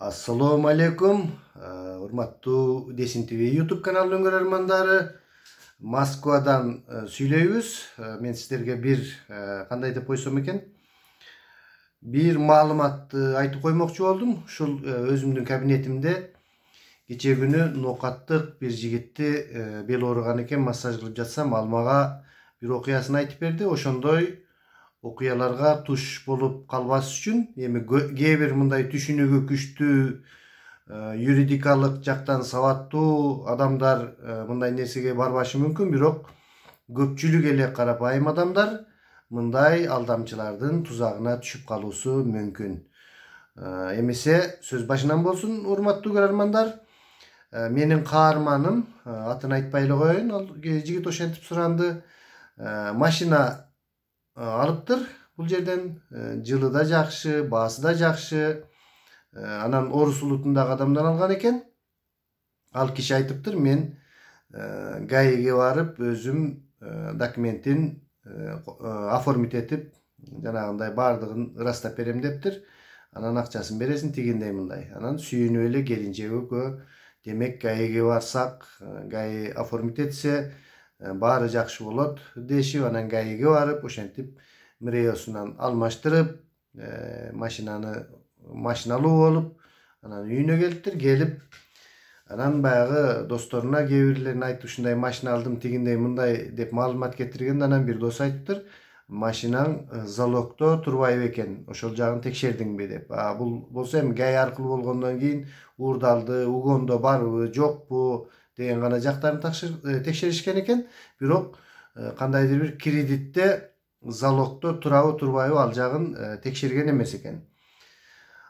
Assalamu alaikum. Urmattуу Desin TV YouTube kanalının görөрmandары. Moskvadan сүйлөйбүz. Men sizlerge bir kандай деп койсом экен? Bir маалыматты айтып коймокчу болдум. Ушул өзүмдүн кабинетимде кече күнү нокаттык bir жигитти бел ооруган экен, массаж кылып жатсам, ал мага bir окуясын айтып берди. Ошондой окуяларга туш болуп калбас үчүн эми кээ бир мындай түшүнүгү күчтүү юридикалык жактан сабаттуу адамдар мындай нерсеге барбашы мүмкүн, бирок көпчүлүк эле карапайым адамдар мындай алдамчылардын тузагына түшүп калуусу мүмкүн. Эмесе сөз башынан болсун, урматтуу көрөрмандар. Менин каарманым, атын айтпай эле коеюн, ал жигит ошентип суранды. Машина алыптыр бул жерден, жылы да жакшы, баасы да жакшы. Анан Орус улутундагы адамдан алган экен. Ал киши айтыптыр, мен ГАИге барып өзүм документин оформить этип, жанагындай баардыгын ырастап берем дептир. Анан акчасын бересин, тигиндей мындай. Анан сүйүнүп эле келинчеги демек ГАИге барсак, ГАИ оформить этсе баары жакшы болот дешип, анан ГАИге барып ошентип миреосунан алмаштырып, машиналуу болуп, анан үйүнө келиптир. Келип, анан баягы досторуна кээ бирлерин айтып, ушундай машина алдым, тигиндей мындай деп маалымат кетирген. Анан бир дос айтыптыр, машинаң залогдо турбайбы экен, ошол жагын текшердиңби деп. Бул болсо эми ГАИ аркылуу болгондон кийин уурдалды, угондо барбы, жокпу деген гана жактарын текшеришкен экен. Бирок кандайдыр бир кредитте залогдо турабы, турбайбы, ал жагын текшерген эмес экен.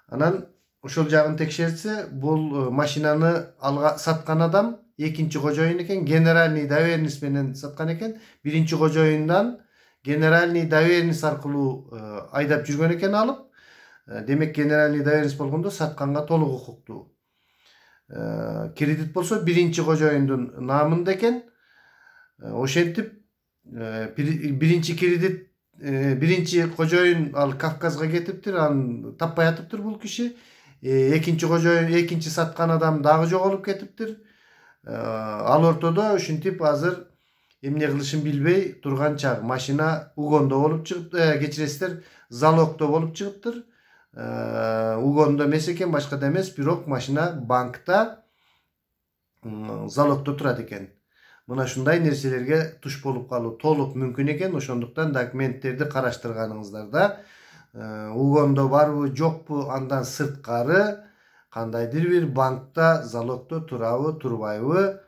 Анан ошол жагын текшерсе, бул машинаны саткан адам экинчи кожоюн экен, генеральный доверенность менен саткан экен. Биринчи кожоюндан генеральный доверенность аркылуу айдап жүргөн экен алып. Демек генеральный доверенность болгондо сатканга толук укуктуу. Кредит болсо биринчи кожоюндун наамында экен. Ошентип биринчи кредит, биринчи кожоюн ал Кавказга кетиптир, аны таппай атыптыр бул киши. Экинчи кожоюн, экинчи саткан адам дагы жоголуп кетиптир. Ал ортодо ушинтип азыр эмне кылышын билбей турган чак. Машина угондо болуп чыгып, кечиресиздер, залогдо болуп чыгыптыр. Угондо эмес экен, башка да эмес, бирок машина банкта залогдо турат экен. Мына ушундай нерселерге туш болуп калуу толук мүмкүн экен. Ошондуктан документтерди караштырганыңыздарда угондо барбы, жокпу, андан сырткары кандайдыр бир банкта залогдо турабы, турбайбы,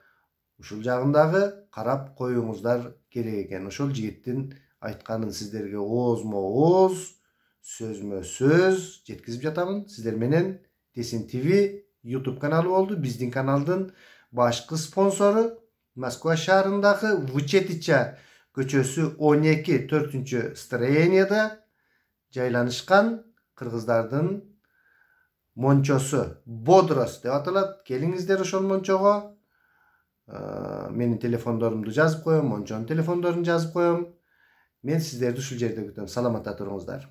ушул жагындагы карап коюңуздар керек экен. Ошол жигиттин айтканын сиздерге оозмо ооз, сөзмө сөз жеткизип жатамын. Сиздер менен Desin TV YouTube каналы болду. Биздин каналдын башкы спонсору Москва шаарындагы Вычетича көчөсү 12 4-чү строенияда жайланышкан кыргыздардын мончосу Бодрос деп аталат. Келиңиздер ошол мончого. Менин телефондорумду жазып коем, мончонун телефондорун жазып коем. Мен сиздерди ушул жерде күтөм. Саламатта туруңуздар.